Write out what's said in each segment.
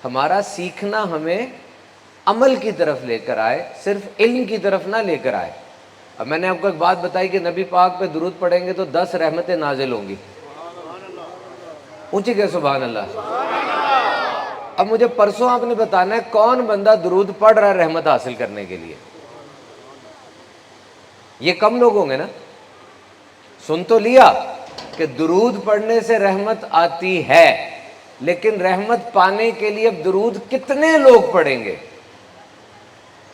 ہمارا سیکھنا ہمیں عمل کی طرف لے کر آئے، صرف علم کی طرف نہ لے کر آئے۔ اب میں نے آپ کو ایک بات بتائی کہ نبی پاک پہ درود پڑھیں گے تو 10 رحمتیں نازل ہوں گی۔ اونچی کہ سبحان اللہ۔ اب مجھے پرسوں آپ نے بتانا ہے کون بندہ درود پڑھ رہا ہے رحمت حاصل کرنے کے لیے۔ یہ کم لوگ ہوں گے نا؟ سن تو لیا کہ درود پڑھنے سے رحمت آتی ہے، لیکن رحمت پانے کے لیے اب درود کتنے لوگ پڑھیں گے؟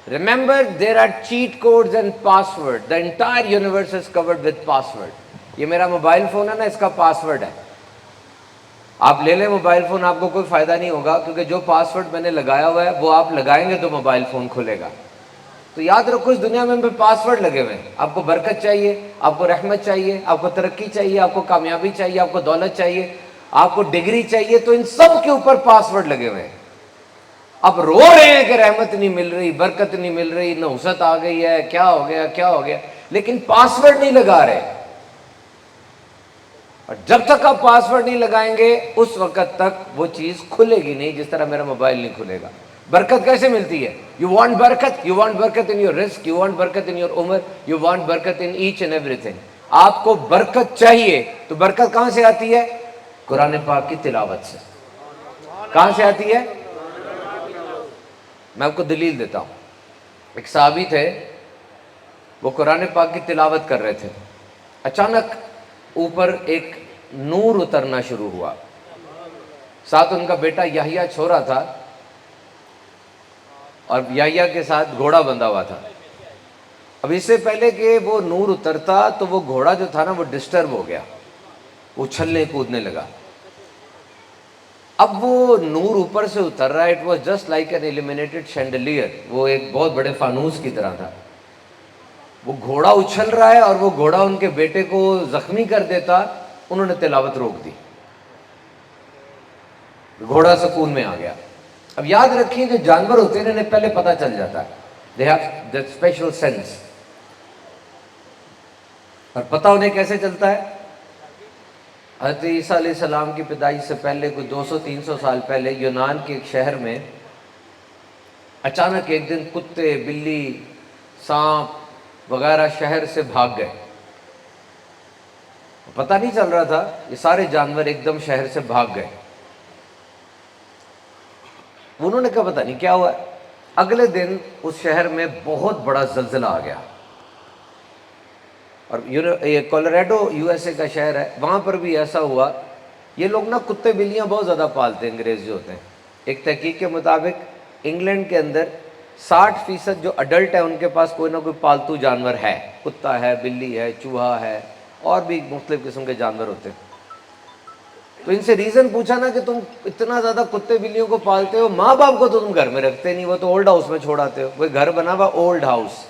Remember, there are cheat codes and passwords. The entire universe is covered with password. یہ میرا موبائل فون ہے نا، اس کا پاسورڈ ہے۔ آپ لے لیں موبائل فون، آپ کو کوئی فائدہ نہیں ہوگا، کیونکہ جو پاسورڈ میں نے لگایا ہوا ہے وہ آپ لگائیں گے تو موبائل فون کھلے گا۔ تو یاد رکھو اس دنیا میں ہم پہ پاسورڈ لگے ہوئے ہیں۔ آپ کو برکت چاہیے، آپ کو رحمت چاہیے، آپ کو ترقی چاہیے، آپ کو کامیابی چاہیے، آپ کو دولت چاہیے، آپ کو ڈگری چاہیے، تو ان سب کے اوپر پاسورڈ لگے ہوئے ہیں۔ اب رو رہے ہیں کہ رحمت نہیں مل رہی، برکت نہیں مل رہی، نحوست آ گئی ہے، کیا ہو گیا کیا ہو گیا، لیکن پاسورڈ نہیں لگا رہے۔ اور جب تک آپ پاسورڈ نہیں لگائیں گے اس وقت تک وہ چیز کھلے گی نہیں، جس طرح میرا موبائل نہیں کھلے گا۔ برکت کیسے ملتی ہے؟ یو وانٹ برکت، یو وانٹ برکت ان یور رزق، یو وانٹ برکت in your Umar, you want برکت ان ایچ اینڈ ایوری تھنگ۔ آپ کو برکت چاہیے تو برکت کہاں سے آتی ہے؟ قرآن پاک کی تلاوت سے۔ کہاں سے آتی ہے؟ میں آپ کو دلیل دیتا ہوں۔ ایک صحابی تھے، وہ قرآن پاک کی تلاوت کر رہے تھے، اچانک اوپر ایک نور اترنا شروع ہوا۔ ساتھ ان کا بیٹا یحییٰ چھوڑا تھا، اور یحییٰ کے ساتھ گھوڑا بندھا ہوا تھا۔ اب اس سے پہلے کہ وہ نور اترتا تو وہ گھوڑا جو تھا نا وہ ڈسٹرب ہو گیا، وہ اچھلنے کودنے لگا۔ اب وہ نور اوپر سے اتر رہا ہے، it was just like an illuminated chandelier، وہ ایک بہت بڑے فانوس کی طرح تھا۔ وہ گھوڑا اچھل رہا ہے اور وہ گھوڑا ان کے بیٹے کو زخمی کر دیتا، انہوں نے تلاوت روک دی، گھوڑا سکون میں آ گیا۔ اب یاد رکھیے جو جانور ہوتے ہیں انہیں پہلے پتہ چل جاتا ہے، they have that special sense۔ اور پتہ انہیں کیسے چلتا ہے؟ حضرت عیسیٰ علیہ السلام کی پیدائش سے پہلے کوئی 200-300 سال پہلے یونان کے ایک شہر میں اچانک ایک دن کتے، بلی، سانپ وغیرہ شہر سے بھاگ گئے۔ پتہ نہیں چل رہا تھا، یہ سارے جانور ایک دم شہر سے بھاگ گئے۔ انہوں نے کہا پتہ نہیں کیا ہوا ہے۔ اگلے دن اس شہر میں بہت بڑا زلزلہ آ گیا، اور یہ کولاریڈو یو ایس اے کا شہر ہے، وہاں پر بھی ایسا ہوا۔ یہ لوگ نا کتے بلیاں بہت زیادہ پالتے ہیں، انگریز جو ہوتے ہیں۔ ایک تحقیق کے مطابق انگلینڈ کے اندر 60% جو اڈلٹ ہیں ان کے پاس کوئی نہ کوئی پالتو جانور ہے، کتا ہے، بلی ہے، چوہا ہے، اور بھی مختلف قسم کے جانور ہوتے ہیں۔ تو ان سے ریزن پوچھا نا کہ تم اتنا زیادہ کتے بلیوں کو پالتے ہو، ماں باپ کو تو تم گھر میں رکھتے نہیں، وہ تو اولڈ ہاؤس میں چھوڑاتے ہو۔ کوئی گھر بنا ہوا اولڈ ہاؤس،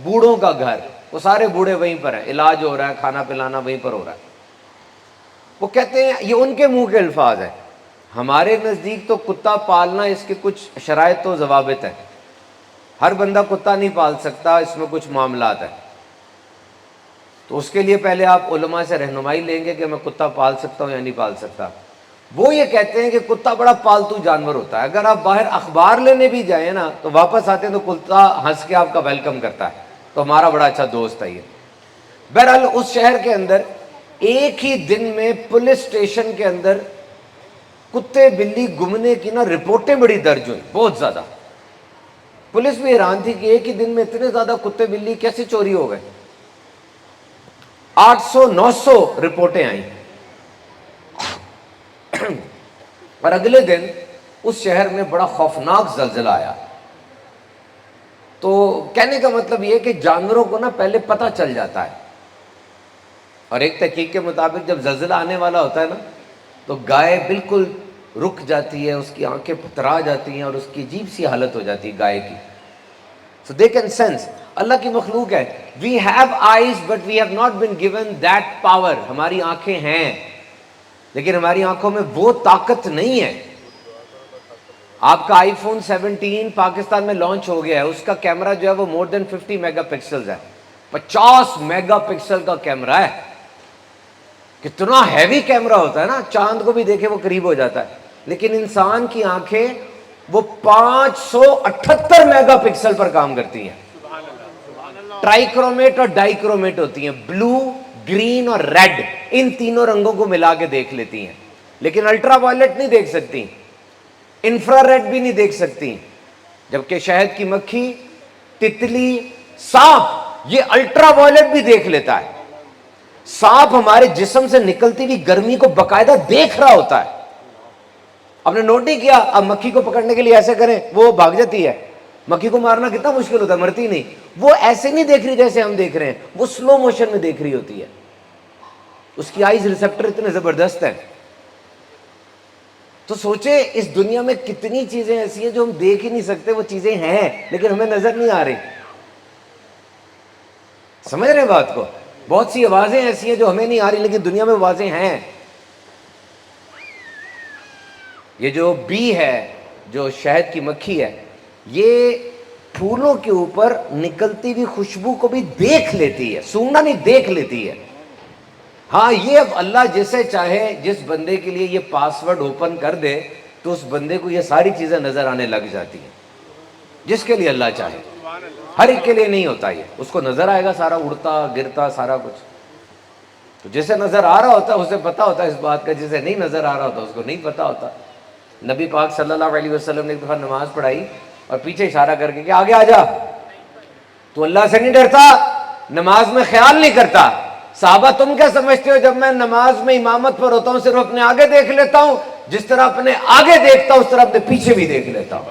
بوڑھوں کا گھر، وہ سارے بوڑھے وہیں پر ہیں، علاج ہو رہا ہے، کھانا پلانا وہیں پر ہو رہا ہے۔ وہ کہتے ہیں، یہ ان کے منہ کے الفاظ ہیں، ہمارے نزدیک تو کتا پالنا اس کے کچھ شرائط و ضوابط ہیں، ہر بندہ کتا نہیں پال سکتا، اس میں کچھ معاملات ہیں۔ تو اس کے لیے پہلے آپ علماء سے رہنمائی لیں گے کہ میں کتا پال سکتا ہوں یا نہیں پال سکتا۔ وہ یہ کہتے ہیں کہ کتا بڑا پالتو جانور ہوتا ہے، اگر آپ باہر اخبار لینے بھی جائیں نا تو واپس آتے ہیں تو کتا ہنس کے آپ کا ویلکم کرتا ہے، تو ہمارا بڑا اچھا دوست ہے یہ۔ بہرحال اس شہر کے اندر ایک ہی دن میں پولیس اسٹیشن کے اندر کتے بلی گمنے کی نا رپورٹیں بڑی درج ہوئی، بہت زیادہ۔ پولیس بھی حیران تھی کہ ایک ہی دن میں اتنے زیادہ کتے بلی کیسے چوری ہو گئے۔ 800-900 رپورٹیں آئیں، اور اگلے دن اس شہر میں بڑا خوفناک زلزلہ آیا۔ تو کہنے کا مطلب یہ کہ جانوروں کو نا پہلے پتہ چل جاتا ہے، اور ایک تحقیق کے مطابق جب زلزلہ آنے والا ہوتا ہے نا تو گائے بالکل رک جاتی ہے، اس کی آنکھیں پتھرا جاتی ہیں، اور اس کی عجیب سی حالت ہو جاتی ہے گائے کی۔ So they can sense۔ اللہ کی مخلوق ہے، we have eyes but we have not been given that power۔ ہماری آنکھیں ہیں لیکن ہماری آنکھوں میں وہ طاقت نہیں ہے۔ آپ کا آئی فون 17 پاکستان میں لانچ ہو گیا ہے، اس کا کیمرہ جو ہے وہ more than 50 میگا پکسلز ہے، 50 میگا پکسل کا کیمرہ ہے۔ کتنا ہیوی کیمرہ ہوتا ہے نا، چاند کو بھی دیکھے وہ قریب ہو جاتا ہے، لیکن انسان کی آنکھیں وہ 578 میگا پکسل پر کام کرتی ہیں. ٹرائیکرومیٹ اور ڈائیکرومیٹ ہوتی ہیں, بلو, گرین اور ریڈ, ان تینوں رنگوں کو ملا کے دیکھ لیتی ہیں. لیکن الٹرا وائلٹ نہیں دیکھ سکتی, انفرا ریڈ بھی نہیں دیکھ سکتی. جبکہ شہد کی مکھی, تتلی, سانپ یہ الٹرا وائلٹ بھی دیکھ لیتا ہے. سانپ ہمارے جسم سے نکلتی ہوئی گرمی کو باقاعدہ دیکھ رہا ہوتا ہے. آپ نے نوٹ نہیں کیا؟ اب مکھی کو پکڑنے کے لیے ایسے کریں, وہ بھاگ جاتی ہے. مکھی کو مارنا کتنا مشکل ہوتا ہے, مرتی نہیں. وہ ایسے نہیں دیکھ رہی جیسے ہم دیکھ رہے ہیں, وہ سلو موشن میں دیکھ رہی ہوتی ہے. اس کی آئیز ریسپٹر اتنے زبردست ہیں. تو سوچے اس دنیا میں کتنی چیزیں ایسی ہیں جو ہم دیکھ ہی نہیں سکتے, وہ چیزیں ہیں لیکن ہمیں نظر نہیں آ رہی. سمجھ رہے ہیں بات کو؟ بہت سی آوازیں ایسی ہیں جو ہمیں نہیں آ رہی لیکن دنیا میں آوازیں ہیں. یہ جو بی ہے, جو شہد کی مکھی ہے, یہ پھولوں کے اوپر نکلتی ہوئی خوشبو کو بھی دیکھ لیتی ہے, سونگنا نہیں, دیکھ لیتی ہے. ہاں یہ اب اللہ جسے چاہے, جس بندے کے لیے یہ پاسورڈ اوپن کر دے تو اس بندے کو یہ ساری چیزیں نظر آنے لگ جاتی ہیں, جس کے لیے اللہ چاہے. ہر ایک کے لیے نہیں ہوتا یہ, اس کو نظر آئے گا سارا اڑتا گرتا سارا کچھ. تو جسے نظر آ رہا ہوتا ہے اسے پتا ہوتا ہے اس بات کا, جسے نہیں نظر آ رہا ہوتا اس کو نہیں پتا ہوتا. نبی پاک صلی اللہ علیہ وسلم نے ایک دفعہ نماز پڑھائی اور پیچھے اشارہ کر کے کہ آگے آ جا, تو اللہ سے نہیں ڈرتا, نماز میں خیال نہیں کرتا. صحابہ تم کیا سمجھتے ہو, جب میں نماز میں امامت پر ہوتا ہوں صرف اپنے آگے دیکھ لیتا ہوں, جس طرح اپنے آگے دیکھتا ہوں اس طرح اپنے پیچھے بھی دیکھ لیتا ہوں,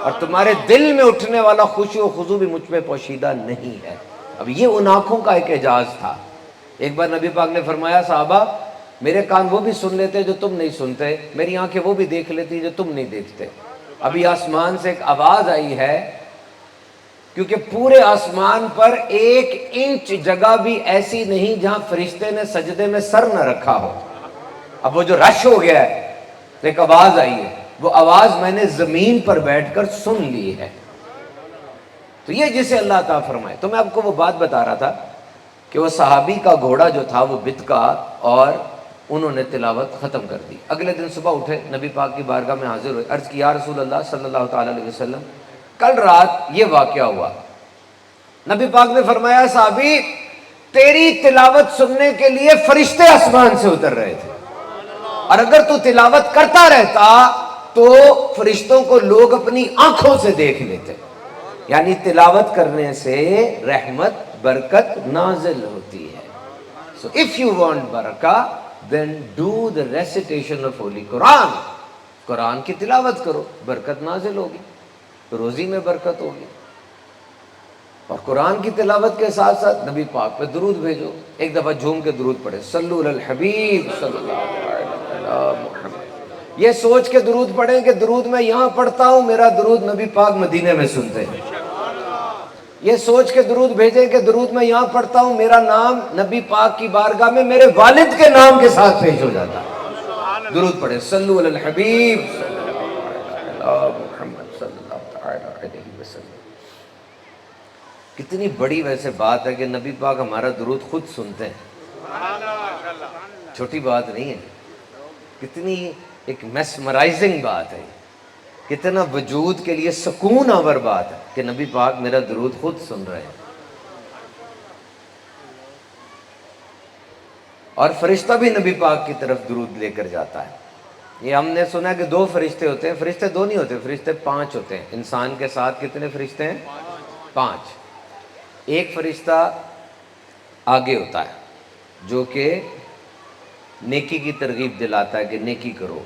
اور تمہارے دل میں اٹھنے والا خوشی و خضوع بھی مجھ پہ پوشیدہ نہیں ہے. اب یہ ان آنکھوں کا ایک اعجاز تھا. ایک بار نبی پاک نے فرمایا, صحابہ میرے کان وہ بھی سن لیتے جو تم نہیں سنتے, میری آنکھیں وہ بھی دیکھ لیتی جو تم نہیں دیکھتے. ابھی آسمان سے ایک آواز آئی ہے, کیونکہ پورے آسمان پر 1 انچ جگہ بھی ایسی نہیں جہاں فرشتے نے سجدے میں سر نہ رکھا ہو. اب وہ جو رش ہو گیا ہے تو ایک آواز آئی ہے, وہ آواز میں نے زمین پر بیٹھ کر سن لی ہے. تو یہ جسے اللہ تعالیٰ فرمائے. تو میں آپ کو وہ بات بتا رہا تھا کہ وہ صحابی کا گھوڑا جو تھا وہ بتکا, اور انہوں نے تلاوت ختم کر دی. اگلے دن صبح اٹھے, نبی پاک کی بارگاہ میں حاضر ہوئے, عرض کی یا رسول اللہ صلی اللہ تعالیٰ علیہ وسلم, کل رات یہ واقعہ ہوا. نبی پاک نے فرمایا, صحابی تیری تلاوت سننے کے لیے فرشتے آسمان سے اتر رہے تھے, اور اگر تو تلاوت کرتا رہتا تو فرشتوں کو لوگ اپنی آنکھوں سے دیکھ لیتے. یعنی تلاوت کرنے سے رحمت برکت نازل ہوتی ہے. So if you want barakah, then do the recitation of Holy Quran. قرآن کی تلاوت کرو, برکت نازل ہوگی, روزی میں برکت ہوگی. اور قرآن کی تلاوت کے ساتھ ساتھ نبی پاک پہ درود بھیجو. ایک دفعہ جھوم کے درود پڑھے, صلو علی الحبیب صلی اللہ علیہ محمد. یہ سوچ کے درود پڑھیں کہ درود میں یہاں پڑھتا ہوں, میرا درود نبی پاک مدینے میں سنتے ہیں. یہ سوچ کے درود بھیجیں کہ درود میں یہاں پڑھتا ہوں, میرا نام نبی پاک کی بارگاہ میں میرے والد کے نام کے ساتھ پیش ہو جاتا ہے. درود پڑھیں, صلو علی الحبیب صلی اللہ علیہ محمد صلی اللہ علیہ وسلم. کتنی بڑی ویسے بات ہے کہ نبی پاک ہمارا درود خود سنتے ہیں. چھوٹی بات نہیں ہے, کتنی ایک میسمرائزنگ بات ہے, کتنا وجود کے لیے سکون آور بات ہے کہ نبی پاک میرا درود خود سن رہے ہیں. اور فرشتہ بھی نبی پاک کی طرف درود لے کر جاتا ہے. یہ ہم نے سنا کہ 2 فرشتے ہوتے ہیں, فرشتے 2 نہیں ہوتے, فرشتے 5 ہوتے ہیں. انسان کے ساتھ کتنے فرشتے ہیں؟ 5. ایک فرشتہ آگے ہوتا ہے جو کہ نیکی کی ترغیب دلاتا ہے کہ نیکی کرو.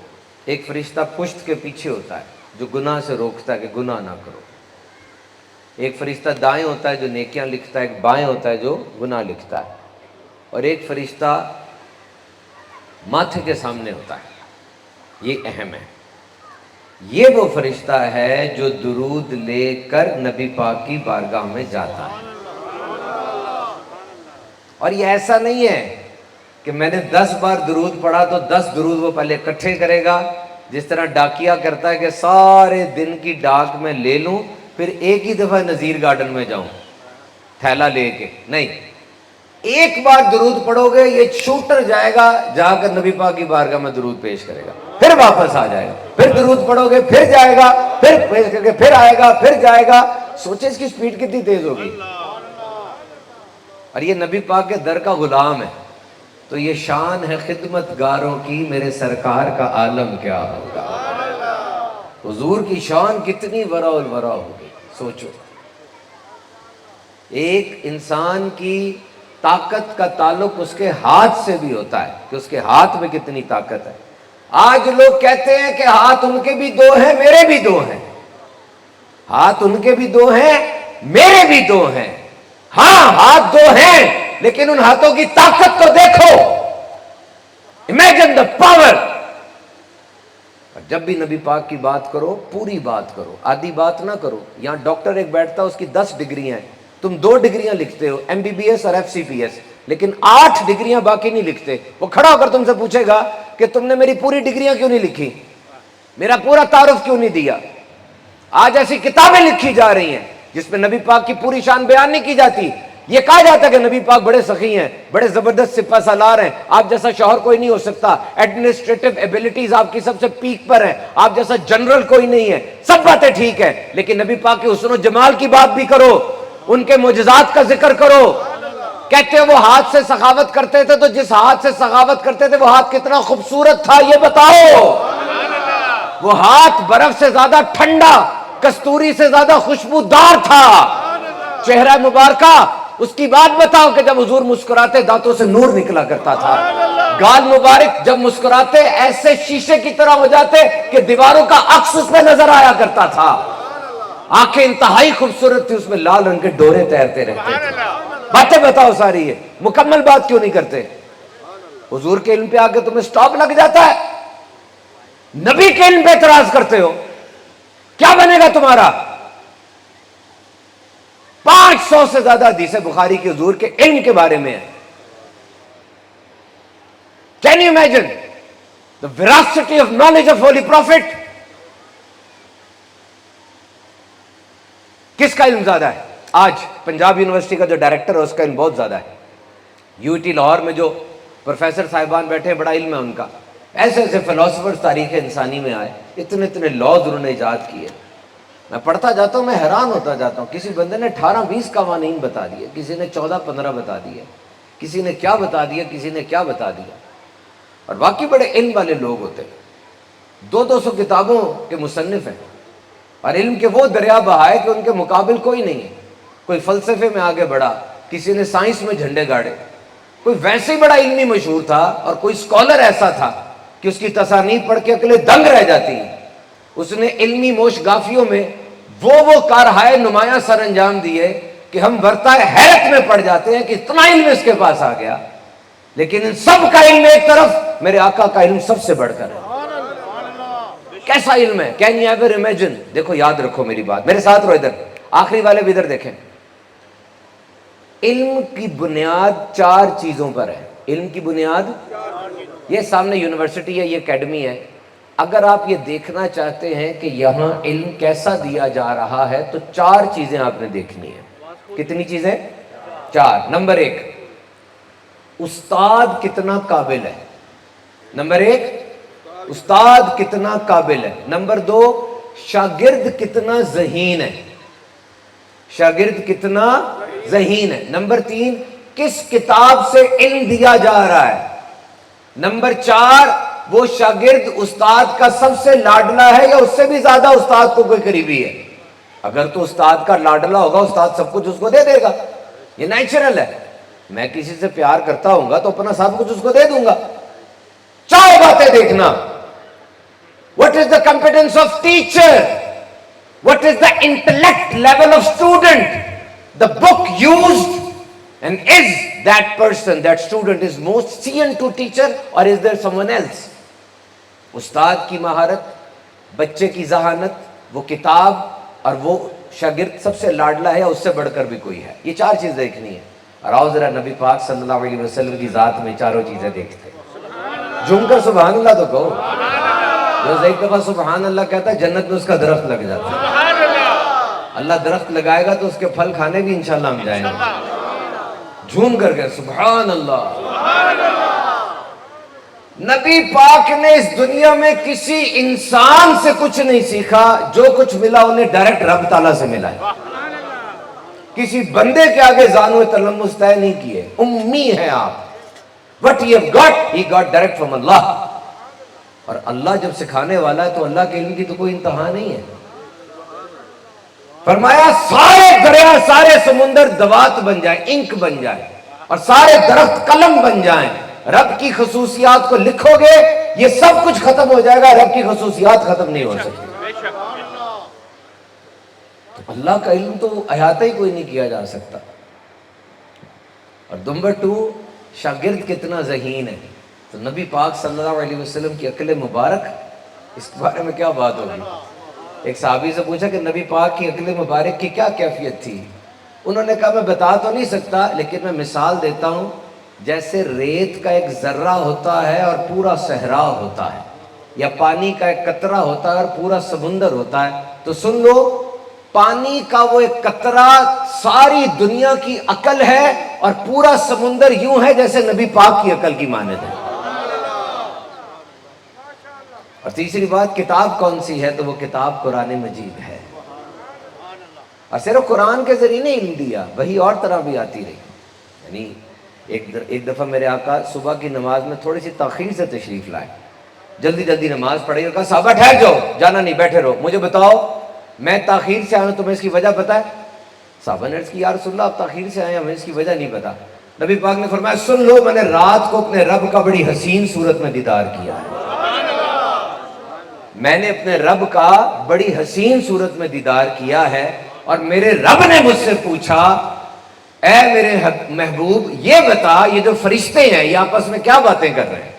ایک فرشتہ پشت کے پیچھے ہوتا ہے جو گناہ سے روکتا ہے کہ گناہ نہ کرو. ایک فرشتہ دائیں ہوتا ہے جو نیکیاں لکھتا ہے, ایک بائیں ہوتا ہے جو گناہ لکھتا ہے. اور ایک فرشتہ ماتھے کے سامنے ہوتا ہے. یہ اہم ہے. یہ وہ فرشتہ ہے جو درود لے کر نبی پاک کی بارگاہ میں جاتا ہے. اور یہ ایسا نہیں ہے کہ میں نے 10 بار درود پڑھا تو 10 درود وہ پہلے اکٹھے کرے گا, جس طرح ڈاکیا کرتا ہے کہ سارے دن کی ڈاک میں لے لوں پھر ایک ہی دفعہ نذیر گارڈن میں جاؤں تھیلا لے کے. نہیں, ایک بار درود پڑھو گے یہ شوٹر جائے گا, جا کر نبی پاک کی بارگاہ میں درود پیش کرے گا, پھر واپس آ جائے گا, پھر درود پڑھو گے پھر جائے گا, پھر آئے گا، پھر جائے گا. سوچے اس کی سپیڈ کتنی تیز ہوگی. اور یہ نبی پاک کے در کا غلام ہے. تو یہ شان ہے خدمت گاروں کی، میرے سرکار کا عالم کیا ہوگا. حضور کی شان کتنی ورا الورا ہوگی. سوچو، ایک انسان کی طاقت کا تعلق اس کے ہاتھ سے بھی ہوتا ہے کہ اس کے ہاتھ میں کتنی طاقت ہے. آج لوگ کہتے ہیں کہ ہاتھ ان کے بھی دو ہیں، میرے بھی دو ہیں. ہاتھ ان کے بھی دو ہیں، میرے بھی دو ہیں. ہاں ہاتھ دو ہیں، لیکن ان ہاتھوں کی طاقت تو دیکھو. Imagine the power. جب بھی نبی پاک کی بات کرو پوری بات کرو، آدھی بات نہ کرو. یہاں ڈاکٹر ایک بیٹھتا ہے، اس کی 10 ڈگریاں ہیں، تم 2 ڈگریاں لکھتے ہو، MBBS اور FCPS، لیکن 8 ڈگریاں باقی نہیں لکھتے. وہ کھڑا ہو کر تم سے پوچھے گا کہ تم نے میری پوری ڈگریاں کیوں نہیں لکھی، میرا پورا تعارف کیوں نہیں دیا. آج ایسی کتابیں لکھی جا رہی ہیں جس میں نبی پاک کی پوری شان بیان نہیں کی جاتی. یہ کہا جاتا ہے کہ نبی پاک بڑے سخی ہیں، بڑے زبردست سپہ سالار ہیں، آپ جیسا شوہر کوئی نہیں ہو سکتا، ایڈمنسٹریٹو ایبیلٹیز آپ کی سب سے پیک پر ہیں، آپ جیسا جنرل کوئی نہیں ہے. سب باتیں ٹھیک ہیں، لیکن نبی پاک کے حسن و جمال کی بات بھی کرو، ان کے معجزات کا ذکر کرو. کہتے ہیں وہ ہاتھ سے سخاوت کرتے تھے، تو جس ہاتھ سے سخاوت کرتے تھے وہ ہاتھ کتنا خوبصورت تھا یہ بتاؤ. وہ ہاتھ برف سے زیادہ ٹھنڈا، کستوری سے زیادہ خوشبودار تھا. چہرہ مبارکہ، اس کی بات بتاؤ کہ جب حضور مسکراتے دانتوں سے نور نکلا کرتا تھا. گال مبارک جب مسکراتے ایسے شیشے کی طرح ہو جاتے کہ دیواروں کا عکس اس پہ نظر آیا کرتا تھا. آنکھیں انتہائی خوبصورت تھی، اس میں لال رنگ کے ڈورے تیرتے رہتے تھے. باتیں بتاؤ ساری ہے، مکمل بات کیوں نہیں کرتے؟ حضور کے علم پہ آ کے تمہیں سٹاپ لگ جاتا ہے، نبی کے علم پہ اعتراض کرتے ہو. کیا بنے گا تمہارا؟ 500 سے زیادہ حدیث بخاری کی حضور کے علم کے بارے میں ہے. Can you imagine the veracity of knowledge of Holy Prophet? کس کا علم زیادہ ہے؟ آج پنجاب یونیورسٹی کا جو ڈائریکٹر ہے اس کا علم بہت زیادہ ہے. UT لاہور میں جو پروفیسر صاحبان بیٹھے ہیں بڑا علم ہے ان کا. ایسے ایسے فلاسفرز تاریخ انسانی میں آئے، اتنے اتنے لاز انہوں نے ایجاد کیے. میں پڑھتا جاتا ہوں، میں حیران ہوتا جاتا ہوں. کسی بندے نے 18-20 قوانین بتا دیے، کسی نے 14-15 بتا دیے، کسی نے کیا بتا دیا، کسی نے کیا بتا دیا. اور واقعی بڑے علم والے لوگ ہوتے ہیں، 200 کتابوں کے مصنف ہیں، اور علم کے وہ دریا بہائے کہ ان کے مقابل کوئی نہیں ہے. کوئی فلسفے میں آگے بڑھا، کسی نے سائنس میں جھنڈے گاڑے، کوئی ویسے ہی بڑا علمی مشہور تھا، اور کوئی اسکالر ایسا تھا کہ اس کی تصانیف پڑھ کے عقلیں دنگ رہ جاتی ہیں. اس نے علمی موشگافیوں میں وہ کارہائے نمایاں سر انجام دیے کہ ہم برتائے حیرت میں پڑ جاتے ہیں کہ اتنا علم اس کے پاس آ گیا. لیکن ان سب کا علم ایک طرف، میرے آقا کا علم سب سے بڑھ کر ہے. کیسا علم ہے؟ Can you ever imagine? دیکھو یاد رکھو میری بات، میرے ساتھ رو، ادھر آخری والے بھی ادھر دیکھیں. علم کی بنیاد 4 چیزوں پر ہے. علم کی بنیاد، یہ سامنے یونیورسٹی ہے، یہ اکیڈمی ہے. اگر آپ یہ دیکھنا چاہتے ہیں کہ یہاں علم کیسا دیا جا رہا ہے تو 4 چیزیں آپ نے دیکھنی ہیں. کتنی چیزیں؟ 4. نمبر 1، استاد کتنا قابل ہے. نمبر 1، استاد کتنا قابل ہے. نمبر 2، شاگرد کتنا ذہین ہے. شاگرد کتنا ذہین ہے. نمبر 3، کس کتاب سے علم دیا جا رہا ہے. نمبر 4، وہ شاگرد استاد کا سب سے لاڈلا ہے یا اس سے بھی زیادہ استاد کو کوئی قریبی ہے. اگر تو استاد کا لاڈلا ہوگا استاد سب کچھ اس کو دے دے گا، یہ نیچرل ہے. میں کسی سے پیار کرتا ہوں گا تو اپنا سب کچھ اس کو دے دوں گا. 4 باتیں دیکھنا. What is the competence of teacher? What is the intellect level of student? The book used, and is that person, that student is most seen to teacher or is there someone else? استاد کی مہارت، بچے کی ذہانت، وہ کتاب، اور وہ شاگرد سب سے لاڈلا ہے یا اس سے بڑھ کر بھی کوئی ہے. یہ 4 چیز دیکھنی ہے. اور آؤ ذرا نبی پاک صلی اللہ علیہ وسلم کی ذات میں چاروں چیزیں دیکھتے ہیں. جھوم کر سبحان اللہ تو کہو. جو ایک دفعہ سبحان اللہ کہتا ہے جنت میں اس کا درخت لگ جاتا ہے. اللہ درخت لگائے گا تو اس کے پھل کھانے بھی انشاءاللہ ہم جائیں گے. جھوم کر کے سبحان اللہ. نبی پاک نے اس دنیا میں کسی انسان سے کچھ نہیں سیکھا، جو کچھ ملا انہیں ڈائریکٹ رب تعالیٰ سے ملا ہے. کسی بندے کے آگے زانو تلمس طے نہیں کیے. امی ہیں آپ. What he have got, he got direct from Allah. اور اللہ جب سکھانے والا ہے تو اللہ کے علم کی تو کوئی انتہا نہیں ہے. فرمایا سارے دریا سارے سمندر دوات بن جائیں، انک بن جائیں، اور سارے درخت قلم بن جائیں، رب کی خصوصیات کو لکھو گے یہ سب کچھ ختم ہو جائے گا، رب کی خصوصیات ختم نہیں ہو سکتی. اللہ کا علم تو احاطہ ہی کوئی نہیں کیا جا سکتا. اور نمبر 2، شاگرد کتنا ذہین ہے. تو نبی پاک صلی اللہ علیہ وسلم کی عقل مبارک، اس بارے میں کیا بات ہوگی. ایک صحابی سے پوچھا کہ نبی پاک کی عقل مبارک کی کیا کیفیت تھی. انہوں نے کہا میں بتا تو نہیں سکتا، لیکن میں مثال دیتا ہوں. جیسے ریت کا ایک ذرہ ہوتا ہے اور پورا صحرا ہوتا ہے، یا پانی کا ایک قطرہ ہوتا ہے اور پورا سمندر ہوتا ہے. تو سن لو، پانی کا وہ ایک قطرہ ساری دنیا کی عقل ہے، اور پورا سمندر یوں ہے جیسے نبی پاک کی عقل کی مانند ہے. اور تیسری بات، کتاب کون سی ہے؟ تو وہ کتاب قرآن مجید ہے. اور صرف قرآن کے ذریعے نہیں علم دیا، وہی اور طرح بھی آتی رہی. یعنی ایک دفعہ میرے آقا صبح کی نماز میں تھوڑی سی تاخیر سے تشریف لائے، جلدی جلدی نماز پڑھی اور کہا صحابہ ٹھہر جاؤ، جانا نہیں، بیٹھے رہو، مجھے بتاؤ میں تاخیر سے آیا ہوں، تمہیں اس کی وجہ پتہ ہے؟ صحابہ نے عرض کی یا رسول اللہ آپ تاخیر سے آئے ہیں، ہمیں اس کی وجہ نہیں پتا. نبی پاک نے فرمایا سن لو، میں نے رات کو اپنے رب کا بڑی حسین صورت میں دیدار کیا ہے. میں نے اپنے رب کا بڑی حسین صورت میں دیدار کیا ہے، اور میرے رب نے مجھ سے پوچھا اے میرے محبوب یہ بتا، یہ جو فرشتے ہیں یہ آپس میں کیا باتیں کر رہے ہیں؟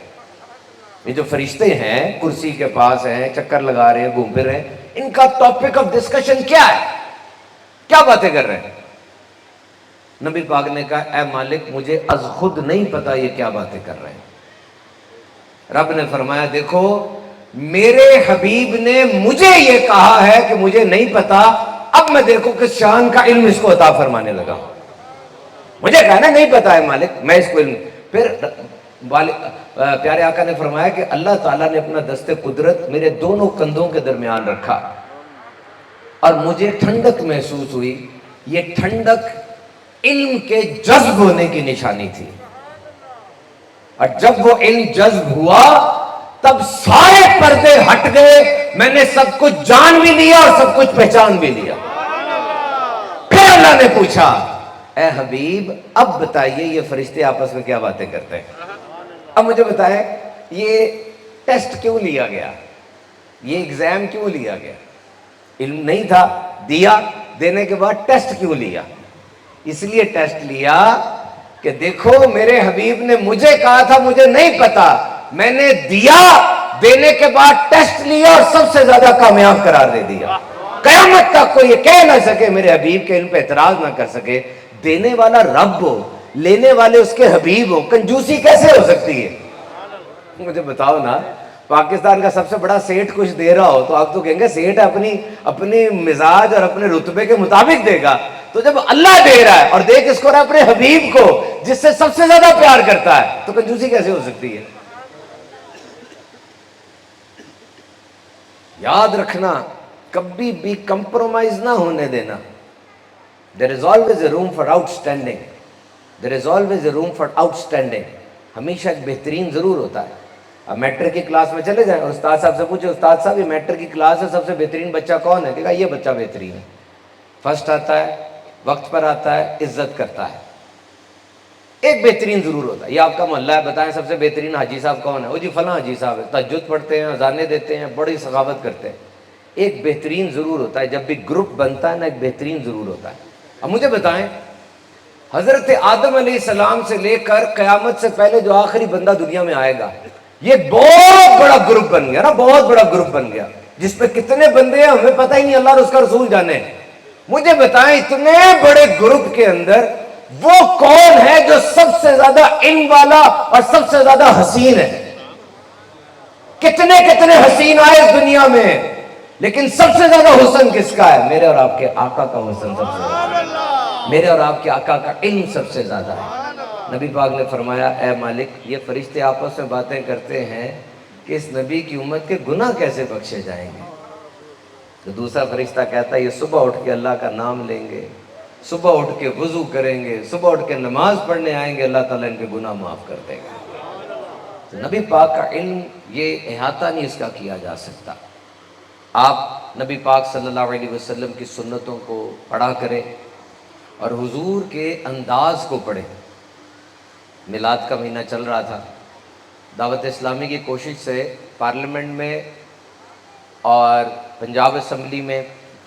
یہ جو فرشتے ہیں کرسی کے پاس ہیں، چکر لگا رہے ہیں، گھوم پھر رہے ہیں، ان کا ٹاپک آف ڈسکشن کیا ہے؟ کیا باتیں کر رہے ہیں؟ نبی پاک نے کہا اے مالک مجھے از خود نہیں پتا یہ کیا باتیں کر رہے ہیں. رب نے فرمایا دیکھو میرے حبیب نے مجھے یہ کہا ہے کہ مجھے نہیں پتا، اب میں دیکھو کس شان کا علم اس کو عطا فرمانے لگا. مجھے کہنا نہیں پتا ہے مالک، میں اس کو علم. پھر پیارے آقا نے فرمایا کہ اللہ تعالیٰ نے اپنا دست قدرت میرے دونوں کندھوں کے درمیان رکھا، اور مجھے ٹھنڈک محسوس ہوئی. یہ ٹھنڈک علم کے جذب ہونے کی نشانی تھی، اور جب وہ علم جذب ہوا تب سارے پردے ہٹ گئے، میں نے سب کچھ جان بھی لیا اور سب کچھ پہچان بھی لیا. پھر اللہ نے پوچھا اے حبیب اب بتائیے یہ فرشتے آپس میں کیا باتیں کرتے ہیں؟ اب مجھے بتائیں یہ ٹیسٹ کیوں لیا گیا، یہ ایگزام کیوں لیا گیا؟ علم نہیں تھا، دیا، دینے کے بعد ٹیسٹ کیوں لیا؟ اس لیے ٹیسٹ لیا کہ دیکھو میرے حبیب نے مجھے کہا تھا مجھے نہیں پتا، میں نے دیا، دینے کے بعد ٹیسٹ لیا اور سب سے زیادہ کامیاب قرار دے دیا. قیامت تک کوئی یہ کہہ نہ سکے، میرے حبیب کے علم پہ اعتراض نہ کر سکے. دینے والا رب ہو، لینے والے اس کے حبیب ہو، کنجوسی کیسے ہو سکتی ہے؟ مجھے بتاؤ نا، پاکستان کا سب سے بڑا سیٹ کچھ دے رہا ہو تو آپ تو کہیں گے سیٹ اپنی مزاج اور اپنے رتبے کے مطابق دے گا. تو جب اللہ دے رہا ہے اور دے کس کو رہا ہے؟ اپنے حبیب کو، جس سے سب سے زیادہ پیار کرتا ہے، تو کنجوسی کیسے ہو سکتی ہے؟ یاد رکھنا کبھی بھی کمپرومائز نہ ہونے دینا. There is always a room for outstanding. There is always a room for outstanding. ہمیشہ ایک بہترین ضرور ہوتا ہے. اب میٹرک کی کلاس میں چلے جائیں اور استاد صاحب سے پوچھے استاد صاحب یہ میٹرک کی کلاس ہے سب سے بہترین بچہ کون ہے؟ کہا یہ بچہ بہترین ہے، فرسٹ آتا ہے، وقت پر آتا ہے، عزت کرتا ہے. ایک بہترین ضرور ہوتا ہے. یہ آپ کا محلہ ہے، بتائیں سب سے بہترین حاجی صاحب کون ہے؟ وہ جی فلاں حاجی صاحب ہے، تہجد پڑھتے ہیں، اذانیں دیتے ہیں، بڑی سخاوت کرتے ہیں. ایک بہترین ضرور ہوتا ہے. جب بھی گروپ بنتا ہے نا ایک بہترین ضرور ہوتا ہے. اب مجھے بتائیں حضرت آدم علیہ السلام سے لے کر قیامت سے پہلے جو آخری بندہ دنیا میں آئے گا، یہ بہت بڑا گروپ بن گیا نا، بہت بڑا گروپ بن گیا جس پہ کتنے بندے ہیں ہمیں پتہ ہی نہیں، اللہ اور اس کا رسول جانے. مجھے بتائیں اتنے بڑے گروپ کے اندر وہ کون ہے جو سب سے زیادہ علم والا اور سب سے زیادہ حسین ہے؟ کتنے کتنے حسین آئے اس دنیا میں، لیکن سب سے زیادہ حسن کس کا ہے؟ میرے اور آپ کے آقا کا حسن سب سے زیادہ، میرے اور آپ کے آقا کا علم سب سے زیادہ ہے. نبی پاک نے فرمایا اے مالک یہ فرشتے آپس میں باتیں کرتے ہیں کہ اس نبی کی امت کے گناہ کیسے بخشے جائیں گے. تو دوسرا فرشتہ کہتا ہے یہ صبح اٹھ کے اللہ کا نام لیں گے, صبح اٹھ کے وضو کریں گے, صبح اٹھ کے نماز پڑھنے آئیں گے, اللہ تعالیٰ ان کے گناہ معاف کر دے گا. تو نبی پاک کا علم یہ احاطہ نہیں اس کا کیا جا سکتا. آپ نبی پاک صلی اللہ علیہ وسلم کی سنتوں کو پڑھا کریں اور حضور کے انداز کو پڑھیں. میلاد کا مہینہ چل رہا تھا, دعوت اسلامی کی کوشش سے پارلیمنٹ میں اور پنجاب اسمبلی میں,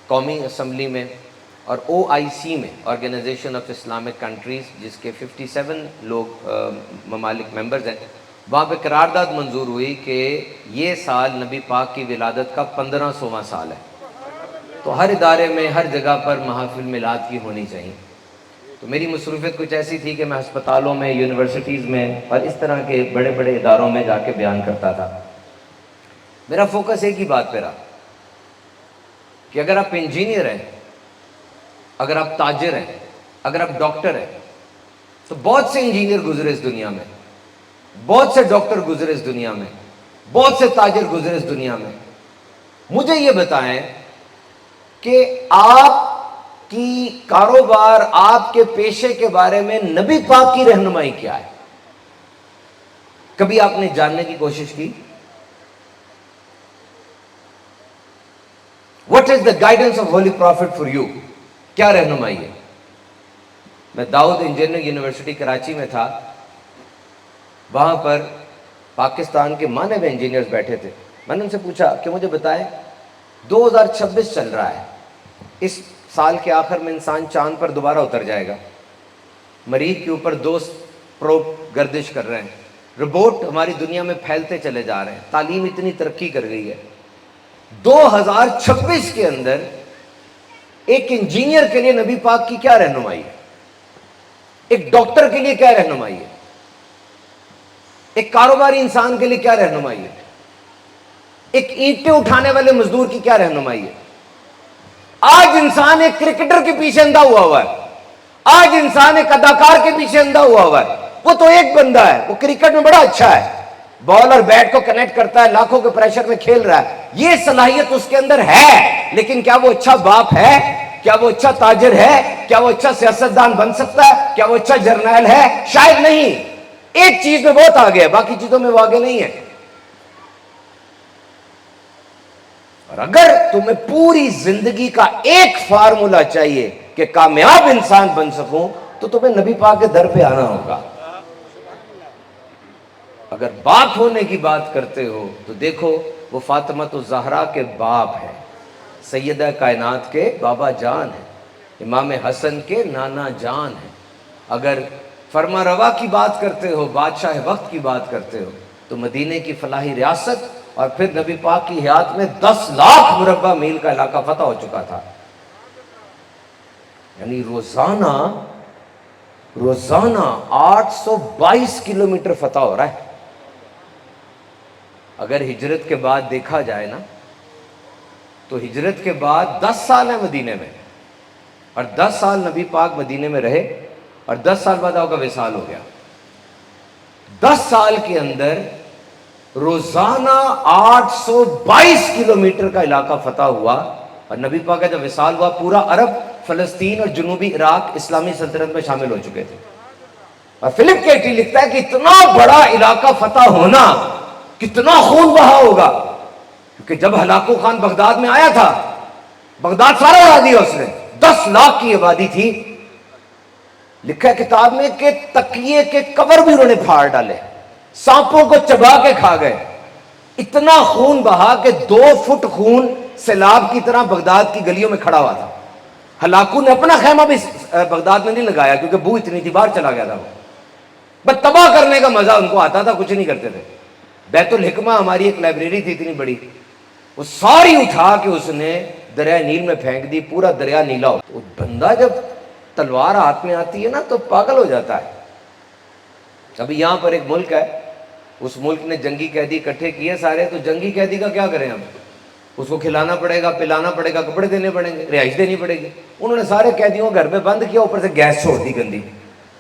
قومی اسمبلی میں اور OIC میں, آرگنائزیشن آف اسلامک کنٹریز, جس کے 57 لوگ ممالک ممبرز ہیں, وہاں پہ قرارداد منظور ہوئی کہ یہ سال نبی پاک کی ولادت کا 1500واں سال ہے. تو ہر ادارے میں ہر جگہ پر محافل میلاد کی ہونی چاہیے. تو میری مصروفیت کچھ ایسی تھی کہ میں ہسپتالوں میں, یونیورسٹیز میں اور اس طرح کے بڑے بڑے اداروں میں جا کے بیان کرتا تھا. میرا فوکس ایک ہی بات پہ رہا کہ اگر آپ انجینئر ہیں, اگر آپ تاجر ہیں, اگر آپ ڈاکٹر ہیں, تو بہت سے انجینئر گزرے اس دنیا میں, بہت سے ڈاکٹر گزرے اس دنیا میں, بہت سے تاجر گزرے اس دنیا میں. مجھے یہ بتائیں کہ آپ کی کاروبار, آپ کے پیشے کے بارے میں نبی پاک کی رہنمائی کیا ہے؟ کبھی آپ نے جاننے کی کوشش کی؟ What is the guidance of Holy Prophet for you? کیا رہنمائی ہے؟ میں داؤد انجینئرنگ یونیورسٹی کراچی میں تھا, وہاں پر پاکستان کے مانے ہوئے انجینئرز بیٹھے تھے. میں نے ان سے پوچھا کہ مجھے بتائیں 2026 چل رہا ہے, اس سال کے آخر میں انسان چاند پر دوبارہ اتر جائے گا, مریخ کے اوپر 2 پروب گردش کر رہے ہیں, روبوٹ ہماری دنیا میں پھیلتے چلے جا رہے ہیں, تعلیم اتنی ترقی کر گئی ہے. 2026 کے اندر ایک انجینئر کے لیے نبی پاک کی کیا رہنمائی ہے؟ ایک ڈاکٹر کے لیے کیا رہنمائی ہے؟ ایک کاروباری انسان کے لیے کیا رہنمائی ہے؟ ایک اینٹیں اٹھانے والے مزدور کی کیا رہنمائی ہے؟ آج انسان ایک کرکٹر کے پیچھے اندھا ہوا ہے, آج انسان ایک اداکار کے پیچھے اندھا ہوا ہے. وہ تو ایک بندہ ہے, وہ کرکٹ میں بڑا اچھا ہے, بال اور بیٹ کو کنیکٹ کرتا ہے, لاکھوں کے پریشر میں کھیل رہا ہے, یہ صلاحیت اس کے اندر ہے, لیکن کیا وہ اچھا باپ ہے؟ کیا وہ اچھا تاجر ہے؟ کیا وہ اچھا سیاستدان بن سکتا ہے؟ کیا وہ اچھا جرنیل ہے؟ شاید نہیں. ایک چیز میں بہت آگے ہے, باقی چیزوں میں وہ آگے نہیں ہے. اور اگر تمہیں پوری زندگی کا ایک فارمولا چاہیے کہ کامیاب انسان بن سکوں, تو تمہیں نبی پاک کے در پہ آنا ہوگا. اگر باپ ہونے کی بات کرتے ہو تو دیکھو وہ فاطمۃ الزہرا کے باپ ہے, سیدہ کائنات کے بابا جان ہیں, امام حسن کے نانا جان ہیں. اگر فرما روا کی بات کرتے ہو, بادشاہ وقت کی بات کرتے ہو, تو مدینے کی فلاحی ریاست اور پھر نبی پاک کی حیات میں 10 لاکھ مربع میل کا علاقہ فتح ہو چکا تھا. یعنی روزانہ 822 کلومیٹر فتح ہو رہا ہے. اگر ہجرت کے بعد دیکھا جائے نا, تو ہجرت کے بعد 10 سال ہیں مدینے میں, اور 10 سال نبی پاک مدینے میں رہے, اور 10 سال بعد آپ کا وصال ہو گیا. 10 سال کے اندر روزانہ 822 کلومیٹر کا علاقہ فتح ہوا, اور نبی پاک کا جب وصال ہوا پورا عرب, فلسطین اور جنوبی عراق اسلامی سلطنت میں شامل ہو چکے تھے. اور فلپ کیٹی لکھتا ہے کہ اتنا بڑا علاقہ فتح ہونا کتنا خون بہا ہوگا, کیونکہ جب ہلاکو خان بغداد میں آیا تھا, بغداد سارا اڑا دیا اس نے, 10 لاکھ کی آبادی تھی. لکھا ہے کتاب میں کہ تکیے کے کور بھی انہوں نے پھاڑ ڈالے, سانپوں کو چبا کے کھا گئے. اتنا خون بہا کہ 2 فٹ خون سیلاب کی طرح بغداد کی گلیوں میں کھڑا ہوا تھا. ہلاکو نے اپنا خیمہ بھی بغداد میں نہیں لگایا, کیونکہ بو اتنی تھی, باہر چلا گیا تھا. وہ بس تباہ کرنے کا مزہ ان کو آتا تھا, کچھ نہیں کرتے تھے. بیت الحکمہ ہماری ایک لائبریری تھی اتنی بڑی, وہ ساری اٹھا کے اس نے دریا نیل میں پھینک دی, پورا دریا نیلا ہو. وہ بندہ جب تلوار ہاتھ میں آتی ہے نا تو پاگل ہو جاتا ہے. ابھی یہاں پر ایک ملک ہے, اس ملک نے جنگی قیدی اکٹھے کیے سارے, تو جنگی قیدی کا کیا کریں ہم؟ اس کو کھلانا پڑے گا, پلانا پڑے گا, کپڑے دینے پڑیں گے, رہائش دینی پڑے گی. انہوں نے سارے قیدیوں کو گھر میں بند کیا, اوپر سے گیس چھوڑ دی گندی.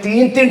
3-3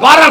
12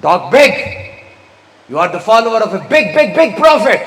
Talk big. You are the follower of a big prophet.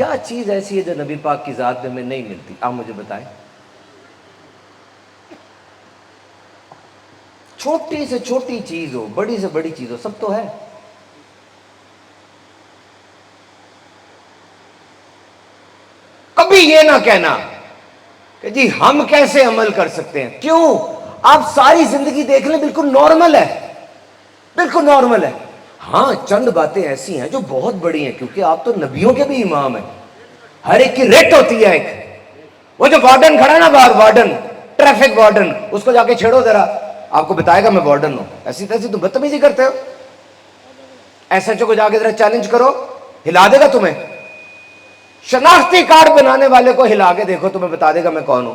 کیا چیز ایسی ہے جو نبی پاک کی ذات میں نہیں ملتی؟ آپ مجھے بتائیں. چھوٹی سے چھوٹی چیز ہو، بڑی سے بڑی چیز ہو، سب تو ہے. کبھی یہ نہ کہنا کہ جی ہم کیسے عمل کر سکتے ہیں. کیوں؟ آپ ساری زندگی دیکھ لیں، بالکل نارمل ہے، بالکل نارمل ہے. ہاں چند باتیں ایسی ہیں جو بہت بڑی ہیں، کیونکہ آپ تو نبیوں کے بھی امام ہیں. ہر ایک کی ریٹ ہوتی ہے. ایک وہ جو وارڈن کھڑا ہے نا باہر، وارڈن، ٹریفک وارڈن، اس کو جا کے چھیڑو ذرا، آپ کو بتائے گا میں وارڈن ہوں. ایسی تیسی تم بدتمیزی کرتے ہو. ایس ایچ او کو جا کے ذرا چیلنج کرو، ہلا دے گا تمہیں. شناختی کارڈ بنانے والے کو ہلا کے دیکھو، تمہیں بتا دے گا میں کون ہوں.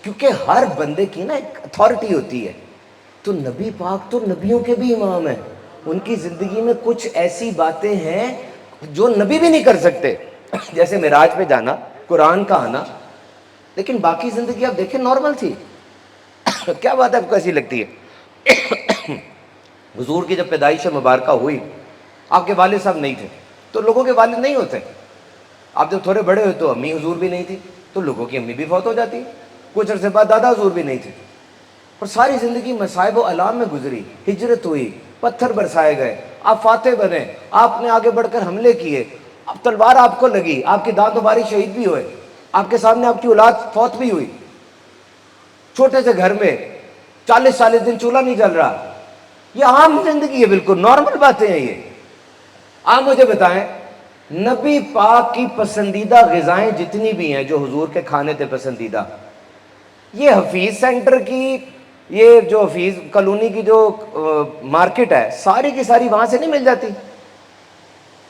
کیونکہ ہر بندے کی نا ایک اتھارٹی ہوتی ہے. تو نبی پاک تو نبیوں کے بھی امام ہیں. ان کی زندگی میں کچھ ایسی باتیں ہیں جو نبی بھی نہیں کر سکتے، جیسے معراج پہ جانا، قرآن کا آنا. لیکن باقی زندگی آپ دیکھیں نارمل تھی. کیا بات آپ کو ایسی لگتی ہے؟ حضور کی جب پیدائش مبارکہ ہوئی، آپ کے والد صاحب نہیں تھے، تو لوگوں کے والد نہیں ہوتے. آپ جب تھوڑے بڑے ہوئے تو امی حضور بھی نہیں تھی، تو لوگوں کی امی بھی فوت ہو جاتی. کچھ عرصے بعد دادا حضور بھی نہیں تھے. اور ساری زندگی مصائب و آلام میں گزری. ہجرت ہوئی، پتھر برسائے گئے، آپ فاتح بنے، آپ نے آگے بڑھ کر حملے کیے، اب تلوار آپ کو لگی، آپ کی دانت و باری شہید بھی ہوئے، آپ کے سامنے آپ کی اولاد فوت بھی ہوئی. چھوٹے سے گھر میں 40 دن چولہا نہیں جل رہا. یہ عام زندگی ہے، بالکل نارمل باتیں ہیں یہ. آپ مجھے بتائیں، نبی پاک کی پسندیدہ غذائیں جتنی بھی ہیں جو حضور کے کھانے تھے پسندیدہ، یہ حفیظ سینٹر کی، یہ جو حفیظ کالونی کی جو مارکیٹ ہے، ساری کی ساری وہاں سے نہیں مل جاتی.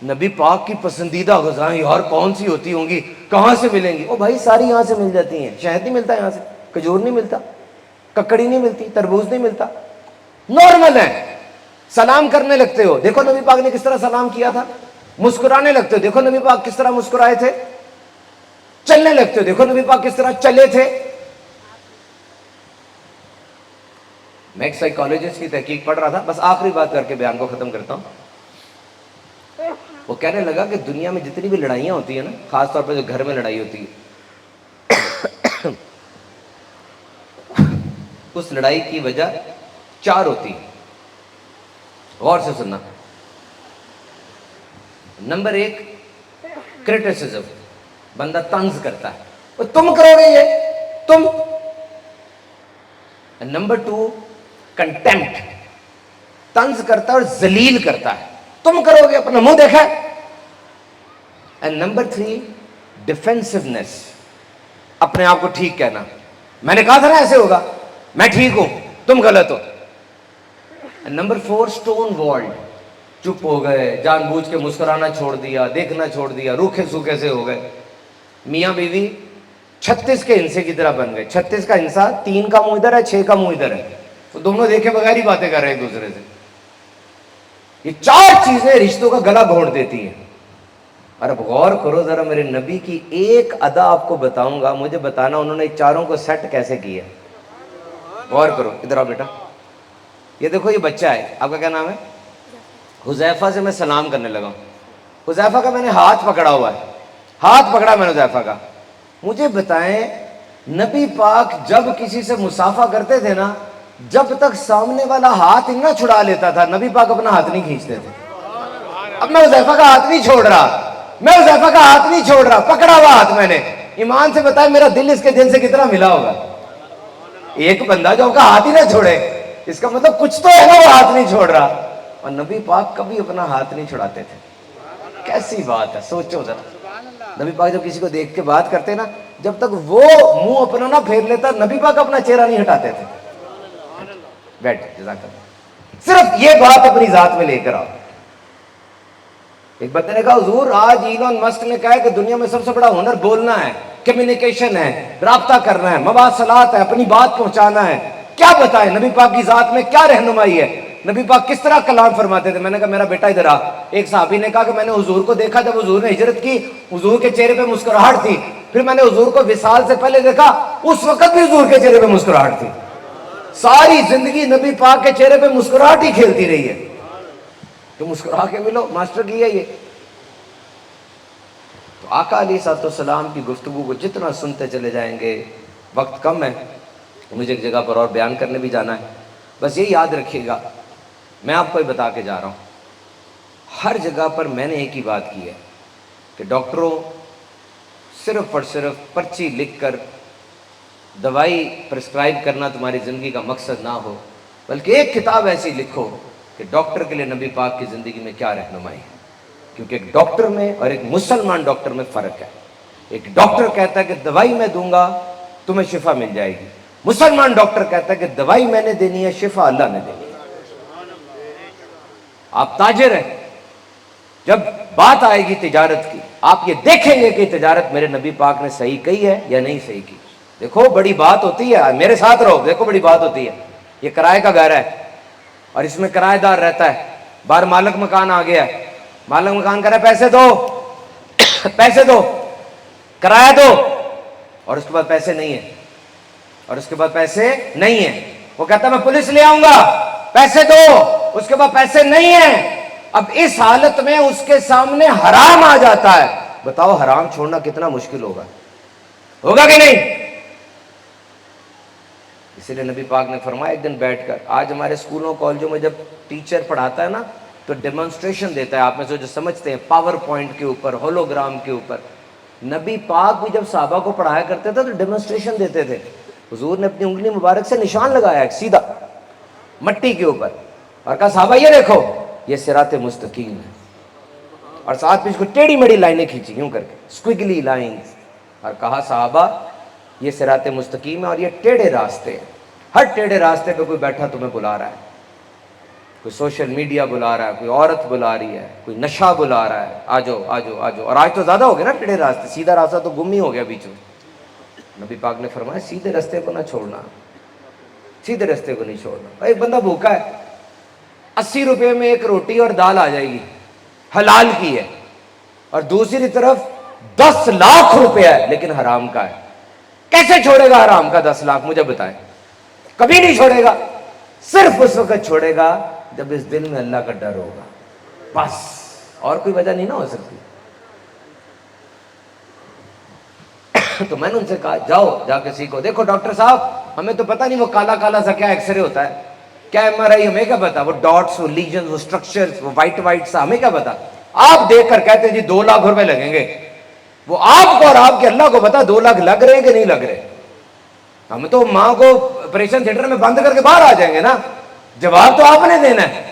نبی پاک کی پسندیدہ غذائیں یار کون سی ہوتی ہوں گی، کہاں سے ملیں گی؟ او بھائی ساری یہاں سے مل جاتی ہیں. شہد نہیں ملتا یہاں سے، کھجور نہیں ملتا، ککڑی نہیں ملتی، تربوز نہیں ملتا. نارمل ہے. سلام کرنے لگتے ہو، دیکھو نبی پاک نے کس طرح سلام کیا تھا. مسکرانے لگتے ہو، دیکھو نبی پاک کس طرح مسکرائے تھے. چلنے لگتے ہو، دیکھو نبی پاک کس طرح چلے تھے. میں ایک سائیکالوجسٹ کی تحقیق پڑھ رہا تھا، بس آخری بات کر کے بیان کو ختم کرتا ہوں. وہ کہنے لگا کہ دنیا میں جتنی بھی لڑائیاں ہوتی ہیں نا، خاص طور پہ جو گھر میں لڑائی ہوتی ہے، اس لڑائی کی وجہ 4 ہوتی ہے. غور سے سننا. نمبر 1 کرٹیسزم، بندہ طنز کرتا ہے، تم کرو گے یہ، تم. نمبر 2 کنٹیمپٹ، طنز کرتا ہے اور ذلیل کرتا ہے، تم کرو گے، اپنا منہ دیکھا. اینڈ نمبر 3 ڈیفینسونیس، اپنے آپ کو ٹھیک کہنا، میں نے کہا تھا نا ایسے ہوگا، میں ٹھیک ہوں، تم غلط ہو. نمبر 4 اسٹون والڈ، چپ ہو گئے، جان بوجھ کے مسکرانا چھوڑ دیا، دیکھنا چھوڑ دیا، روکھے سوکھے سے ہو گئے. میاں بیوی 36 کے ہنسے کی طرح بن گئے. 36 کا ہنسا، 3 کا منہ ادھر ہے، 6 کا منہ ادھر ہے، تو دونوں دیکھے بغیر ہی باتیں کر رہے ہیں ایک دوسرے سے. یہ 4 چیزیں رشتوں کا گلا گھونٹ دیتی ہیں. اور اب غور کرو ذرا، میرے نبی کی ایک ادا آپ کو بتاؤں گا، مجھے بتانا انہوں نے چاروں کو سیٹ کیسے کیا. غور کرو، ادھر آؤ بیٹا. یہ دیکھو، یہ بچہ ہے، آپ کا کیا نام ہے؟ حذیفہ سے میں سلام کرنے لگا ہوں. حذیفہ کا میں نے ہاتھ پکڑا ہوا ہے، ہاتھ پکڑا میں نے حذیفہ کا. مجھے بتائیں، نبی پاک جب کسی سے مصافحہ کرتے تھے نا، جب تک سامنے والا ہاتھ نہ چھڑا لیتا تھا، نبی پاک اپنا ہاتھ نہیں کھینچتے تھے. اب میں حذیفہ کا ہاتھ نہیں چھوڑ رہا، میں حذیفہ کا ہاتھ نہیں چھوڑ رہا، پکڑا ہوا ہاتھ میں نے. ایمان سے بتائیں میرا دل اس کے دل سے کتنا ملا ہوگا. ایک بندہ جو آپ کا ہاتھ ہی نہ چھوڑے، اس کا مطلب کچھ تو ہے نا، وہ ہاتھ نہیں چھوڑ رہا. اور نبی پاک کبھی اپنا ہاتھ نہیں چھڑاتے تھے. کیسی بات ہے، سوچو ذرا. نبی پاک جب کسی کو دیکھ کے بات کرتے نا، جب تک وہ منہ اپنا نہ پھیر لیتا، نبی پاک اپنا چہرہ نہیں ہٹاتے تھے. بیٹھ، جزاک اللہ. صرف یہ بات اپنی ذات میں لے کر آؤ. ایک بندے نے کہا حضور آج ایلون مسک نے کہا ہے کہ دنیا میں سب سے بڑا ہنر بولنا ہے، کمیونیکیشن ہے، رابطہ کرنا ہے، مواصلات ہے، اپنی بات پہنچانا ہے. کیا بتائیں نبی پاک کی ذات میں کیا رہنمائی ہے، نبی پاک کس طرح کلام فرماتے تھے. میں نے کہا میرا بیٹا ادھر آ. ایک صحابی نے کہا کہ میں نے حضور کو دیکھا جب حضور نے ہجرت کی، حضور کے چہرے پہ مسکراہٹ تھی. پھر میں نے حضور کو وصال سے پہلے دیکھا، اس وقت بھی حضور کے چہرے پہ مسکراہٹ تھی. ساری زندگی نبی پاک کے چہرے پہ مسکراہٹ ہی کھیلتی رہی ہے. تو مسکرا کے ملو، ماسٹر کی ہے یہ. تو آقا علیہ کی گفتگو کو جتنا سنتے چلے جائیں گے، وقت کم ہے، مجھے ایک جگہ پر اور بیان کرنے بھی جانا ہے، بس یہ یاد رکھیے گا، میں آپ کو یہ بتا کے جا رہا ہوں، ہر جگہ پر میں نے ایک ہی بات کی ہے کہ ڈاکٹروں صرف اور صرف پرچی لکھ کر دوائی پرسکرائب کرنا تمہاری زندگی کا مقصد نہ ہو، بلکہ ایک کتاب ایسی لکھو کہ ڈاکٹر کے لیے نبی پاک کی زندگی میں کیا رہنمائی ہے، کیونکہ ایک ڈاکٹر میں اور ایک مسلمان ڈاکٹر میں فرق ہے۔ ایک ڈاکٹر کہتا ہے کہ دوائی میں دوں گا تمہیں شفا مل جائے گی، مسلمان ڈاکٹر کہتا ہے کہ دوائی میں نے دینی ہے، شفا اللہ نے دینی ہے۔ آپ تاجر ہیں، جب بات آئے گی تجارت کی، آپ یہ دیکھیں گے کہ تجارت میرے نبی پاک نے صحیح کہی ہے یا نہیں صحیح کی۔ دیکھو بڑی بات ہوتی ہے، میرے ساتھ رہو، دیکھو بڑی بات ہوتی ہے، یہ کرائے کا گھر ہے اور اس میں کرایہ دار رہتا ہے، باہر مالک مکان آ گیا ہے، مالک مکان کہہ رہا ہے پیسے دو پیسے دو، کرایہ دو، اور اس کے بعد پیسے نہیں ہیں، اور اس کے بعد پیسے نہیں ہیں، وہ کہتا ہے میں پولیس لے آؤں گا، پیسے دو، اس کے بعد پیسے نہیں ہیں۔ اب اس حالت میں اس کے سامنے حرام آ جاتا ہے، بتاؤ حرام چھوڑنا کتنا مشکل ہوگا کہ نہیں؟ اسی لیے نبی پاک نے فرمایا ایک دن بیٹھ کر، آج ہمارے اسکولوں کالجوں میں جب ٹیچر پڑھاتا ہے نا تو ڈیمانسٹریشن دیتا ہے، آپ میں سے جو سمجھتے ہیں پاور پوائنٹ کے اوپر، ہولوگرام کے اوپر، نبی پاک بھی جب صحابہ کو پڑھایا کرتے تھے تو ڈیمانسٹریشن دیتے تھے، حضور نے اپنی انگلی مبارک سے نشان لگایا ایک سیدھا مٹی کے اوپر اور کہا صحابہ یہ دیکھو یہ صراط مستقیم ہے، اور ساتھ میں اس کو ٹیڑھی میڑھی لائنیں کھینچی یوں کر کے، اسکوگلی لائنز، اور کہا صحابہ یہ صراط مستقیم ہے اور یہ ٹیڑھے راستے ہیں، ہر ٹیڑھے راستے پہ کوئی بیٹھا تمہیں بلا رہا ہے، کوئی سوشل میڈیا بلا رہا ہے، کوئی عورت بلا رہی ہے، کوئی نشہ بلا رہا ہے، آجو آجو آجو، اور آج تو زیادہ ہو گیا نا ٹیڑھے راستے، سیدھا راستہ تو گم ہی ہو گیا بیچ میں۔ نبی پاک نے فرمایا سیدھے راستے کو نہ چھوڑنا، سیدھے راستے کو نہیں چھوڑنا۔ ایک بندہ بھوکا ہے، 80 روپے میں ایک روٹی اور دال آ جائے گی، حلال کی ہے، اور دوسری طرف 10 لاکھ روپے ہے لیکن حرام کا ہے، کیسے چھوڑے گا حرام کا 10 لاکھ؟ مجھے بتائیں، کبھی نہیں چھوڑے گا، صرف اس وقت چھوڑے گا جب اس دل میں اللہ کا ڈر ہوگا، بس، اور کوئی وجہ نہیں نہ ہو سکتی۔ تو میں نے ان سے کہا جاؤ جا کے سیکھو، دیکھو ڈاکٹر صاحب ہمیں تو پتہ نہیں وہ کالا کالا سا کیا ایکس رے ہوتا ہے، کیا ایم آر آئی، ہمیں کیا پتا، وہ ڈاٹس، وہ لیجنز، وہ سٹرکچرز، وہ وائٹ وائٹ سا، ہمیں کیا پتا، آپ دیکھ کر کہتے ہیں جی 2 لاکھ روپے لگیں گے، وہ آپ کو اور آپ کے اللہ کو پتا 2 لاکھ لگ رہے کہ نہیں لگ رہے۔ ہم تو ماں کو آپریشن تھیٹر میں بند کر کے باہر آ جائیں گے نا، جواب تو آپ نے دینا ہے۔